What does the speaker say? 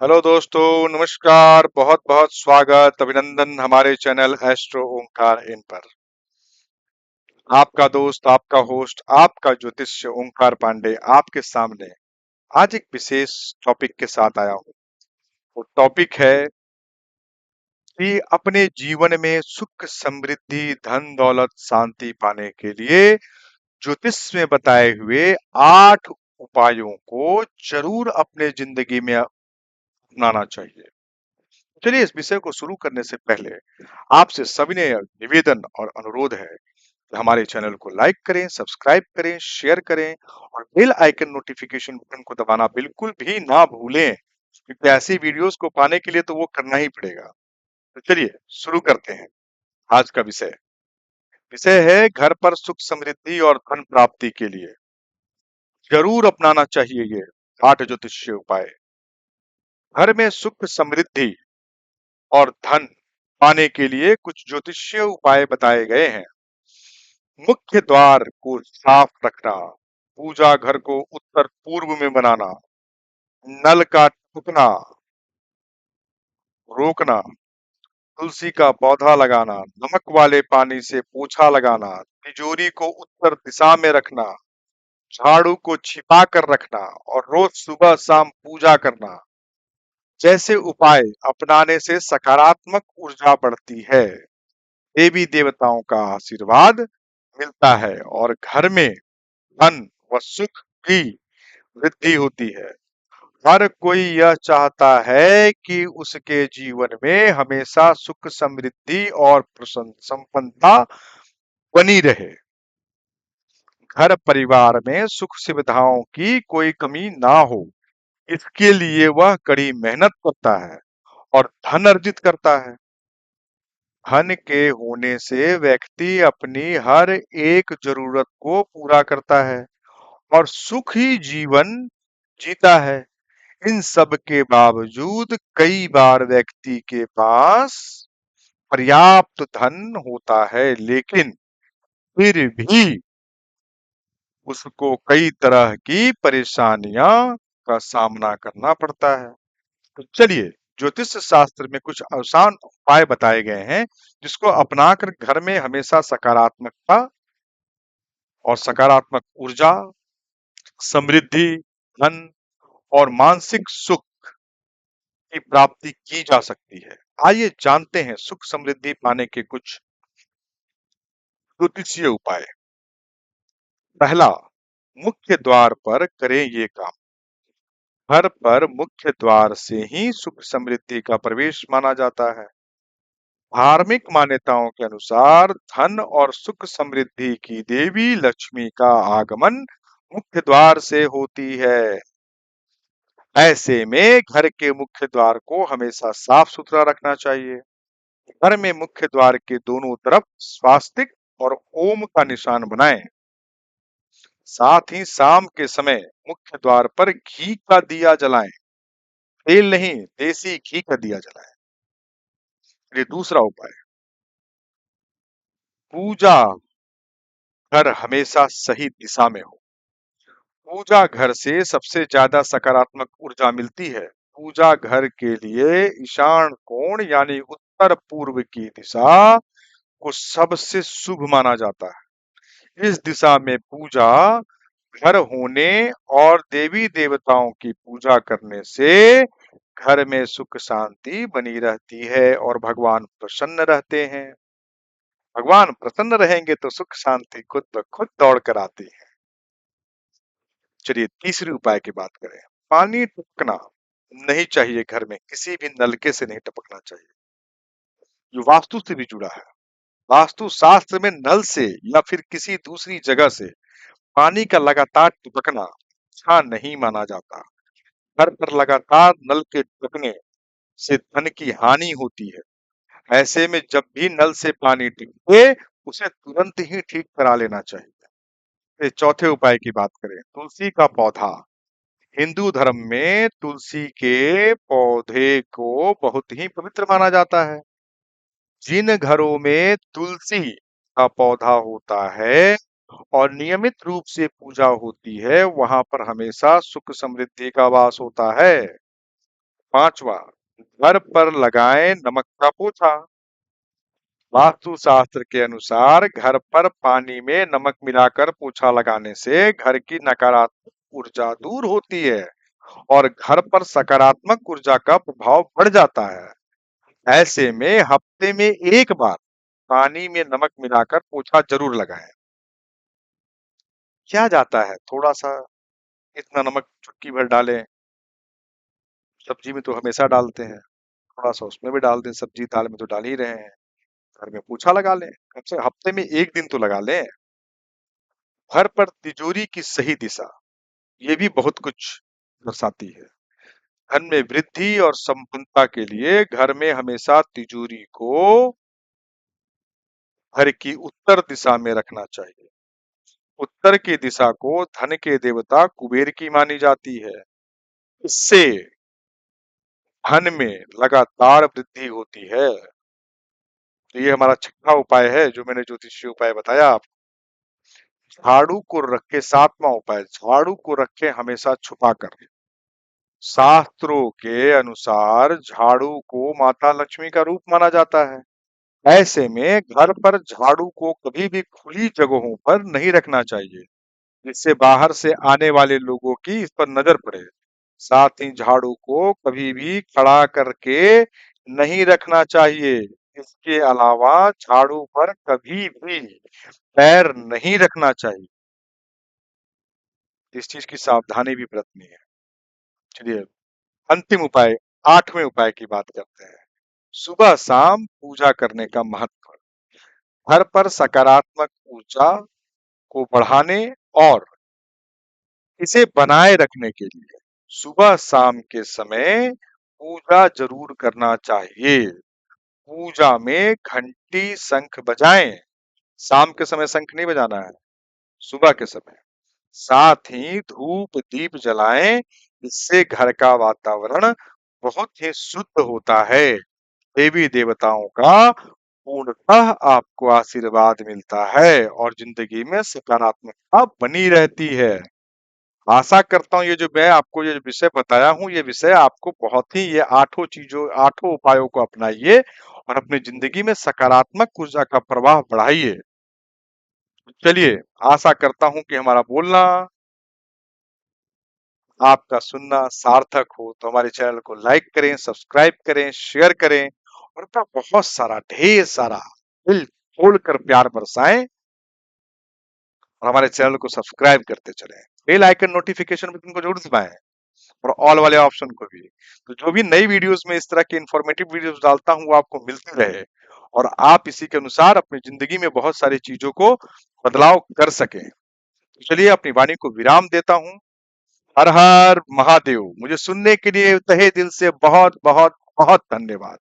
Hello दोस्तों, नमस्कार। बहुत बहुत स्वागत, अभिनंदन हमारे चैनल एस्ट्रो ओंकार इन पर। आपका दोस्त, आपका होस्ट, आपका ज्योतिष्य ओंकार पांडे आपके सामने आज एक विशेष टॉपिक के साथ आया हूँ। वो टॉपिक है कि अपने जीवन में सुख, समृद्धि, धन दौलत, शांति पाने के लिए ज्योतिष में बताए हुए 8 उपायों को जरूर अपने जिंदगी में अपनाना चाहिए। चलिए, इस विषय को शुरू करने से पहले आपसे सविनय निवेदन और अनुरोध है कि हमारे चैनल को लाइक करें, सब्सक्राइब करें, शेयर करें और बेल आइकन नोटिफिकेशन बटन को दबाना बिल्कुल भी ना भूलें, क्योंकि ऐसी वीडियोस को पाने के लिए तो वो करना ही पड़ेगा। तो चलिए शुरू करते हैं। आज का विषय विषय है घर पर सुख, समृद्धि और धन प्राप्ति के लिए जरूर अपनाना चाहिए ये 8 ज्योतिषीय उपाय। घर में सुख, समृद्धि और धन पाने के लिए कुछ ज्योतिषीय उपाय बताए गए हैं। मुख्य द्वार को साफ रखना, पूजा घर को उत्तर पूर्व में बनाना, नल का टूटना रोकना, तुलसी का पौधा लगाना, नमक वाले पानी से पोछा लगाना, तिजोरी को उत्तर दिशा में रखना, झाड़ू को छिपा कर रखना और रोज सुबह शाम पूजा करना जैसे उपाय अपनाने से सकारात्मक ऊर्जा बढ़ती है, देवी देवताओं का आशीर्वाद मिलता है और घर में धन व सुख की वृद्धि होती है। हर कोई यह चाहता है कि उसके जीवन में हमेशा सुख, समृद्धि और संपन्नता बनी रहे। घर परिवार में सुख सुविधाओं की कोई कमी ना हो, इसके लिए वह कड़ी मेहनत करता है और धन अर्जित करता है। धन के होने से व्यक्ति अपनी हर एक जरूरत को पूरा करता है और सुखी जीवन जीता है। इन सब के बावजूद कई बार व्यक्ति के पास पर्याप्त धन होता है, लेकिन फिर भी उसको कई तरह की परेशानियां का सामना करना पड़ता है। तो चलिए, ज्योतिष शास्त्र में कुछ आसान उपाय बताए गए हैं जिसको अपनाकर घर में हमेशा सकारात्मकता और सकारात्मक ऊर्जा, समृद्धि, धन और मानसिक सुख की प्राप्ति की जा सकती है। आइए जानते हैं सुख समृद्धि पाने के कुछ ज्योतिषीय उपाय। पहला, मुख्य द्वार पर करें ये काम। घर पर मुख्य द्वार से ही सुख समृद्धि का प्रवेश माना जाता है। धार्मिक मान्यताओं के अनुसार धन और सुख समृद्धि की देवी लक्ष्मी का आगमन मुख्य द्वार से होती है। ऐसे में घर के मुख्य द्वार को हमेशा साफ सुथरा रखना चाहिए। घर में मुख्य द्वार के दोनों तरफ स्वास्तिक और ओम का निशान बनाएं। साथ ही शाम के समय मुख्य द्वार पर घी का दिया जलाएं। तेल नहीं, देसी घी का दिया जलाएं। ये दूसरा उपाय। पूजा घर हमेशा सही दिशा में हो। पूजा घर से सबसे ज्यादा सकारात्मक ऊर्जा मिलती है। पूजा घर के लिए ईशान कोण यानी उत्तर पूर्व की दिशा को सबसे शुभ माना जाता है। इस दिशा में पूजा घर होने और देवी देवताओं की पूजा करने से घर में सुख शांति बनी रहती है और भगवान प्रसन्न रहते हैं। भगवान प्रसन्न रहेंगे तो सुख शांति खुद ब खुद दौड़ कर आती है। चलिए तीसरे उपाय की बात करें। पानी टपकना नहीं चाहिए, घर में किसी भी नलके से नहीं टपकना चाहिए। ये वास्तु से भी जुड़ा है। वास्तु शास्त्र में नल से या फिर किसी दूसरी जगह से पानी का लगातार टपकना अच्छा नहीं माना जाता। घर पर लगातार नल के टपकने से धन की हानि होती है। ऐसे में जब भी नल से पानी टपके उसे तुरंत ही ठीक करा लेना चाहिए। फिर चौथे उपाय की बात करें। तुलसी का पौधा। हिंदू धर्म में तुलसी के पौधे को बहुत ही पवित्र माना जाता है। जिन घरों में तुलसी का पौधा होता है और नियमित रूप से पूजा होती है, वहां पर हमेशा सुख समृद्धि का वास होता है। पांचवा, घर पर लगाएं नमक का पोछा। वास्तु शास्त्र के अनुसार घर पर पानी में नमक मिलाकर पोछा लगाने से घर की नकारात्मक ऊर्जा दूर होती है और घर पर सकारात्मक ऊर्जा का प्रभाव बढ़ जाता है। ऐसे में हफ्ते में एक बार पानी में नमक मिलाकर पोछा जरूर लगाएं। क्या जाता है थोड़ा सा, इतना नमक चुटकी भर डालें, सब्जी में तो हमेशा डालते हैं, थोड़ा सा उसमें भी डाल दें, सब्जी दाल में तो डाल ही रहे हैं, घर में पोछा लगा लें, कम से हफ्ते में एक दिन तो लगा लें। घर पर तिजोरी की सही दिशा, ये भी बहुत कुछ दर्शाती है। धन में वृद्धि और संपन्नता के लिए घर में हमेशा तिजोरी को घर की उत्तर दिशा में रखना चाहिए। उत्तर की दिशा को धन के देवता कुबेर की मानी जाती है। इससे धन में लगातार वृद्धि होती है। तो ये हमारा छठा उपाय है जो मैंने ज्योतिषीय उपाय बताया आपको। झाड़ू को रखे, सातवां उपाय, झाड़ू को रखे हमेशा छुपा कर। शास्त्रों के अनुसार झाड़ू को माता लक्ष्मी का रूप माना जाता है। ऐसे में घर पर झाड़ू को कभी भी खुली जगहों पर नहीं रखना चाहिए, जिससे बाहर से आने वाले लोगों की इस पर नजर पड़े। साथ ही झाड़ू को कभी भी खड़ा करके नहीं रखना चाहिए। इसके अलावा झाड़ू पर कभी भी पैर नहीं रखना चाहिए। इस चीज की सावधानी भी बरतनी है। चलिए अंतिम उपाय, आठवें उपाय की बात करते हैं। सुबह शाम पूजा करने का महत्व। घर पर सकारात्मक ऊर्जा को बढ़ाने और इसे बनाए रखने के लिए सुबह शाम के समय पूजा जरूर करना चाहिए। पूजा में घंटी शंख बजाएं। शाम के समय शंख नहीं बजाना है, सुबह के समय। साथ ही धूप दीप जलाएं। इससे घर का वातावरण बहुत ही शुद्ध होता है। देवी देवताओं का पूर्णतः आपको आशीर्वाद मिलता है और जिंदगी में सकारात्मकता बनी रहती है। आशा करता हूँ ये जो मैं आपको ये विषय बताया हूँ, ये विषय आपको बहुत ही, ये आठों चीजों, आठों उपायों को अपनाइए और अपनी जिंदगी में सकारात्मक ऊर्जा का प्रवाह बढ़ाइए। चलिए, आशा करता हूँ कि हमारा बोलना, आपका सुनना सार्थक हो। तो हमारे चैनल को लाइक करें, सब्सक्राइब करें, शेयर करें और अपना बहुत सारा, ढेर सारा दिल खोल कर प्यार बरसाएं और हमारे चैनल को सब्सक्राइब करते चलें। बेल आइकन नोटिफिकेशन बटन को जरूर दबाएं और ऑल वाले ऑप्शन को भी। तो जो भी नई वीडियोस में इस तरह की इंफॉर्मेटिव वीडियोस डालता हूँ वो आपको मिलती रहे और आप इसी के अनुसार अपनी जिंदगी में बहुत सारी चीजों को बदलाव कर सकें। तो चलिए अपनी वाणी को विराम देता हूँ। हर हर महादेव। मुझे सुनने के लिए तहे दिल से बहुत बहुत बहुत धन्यवाद।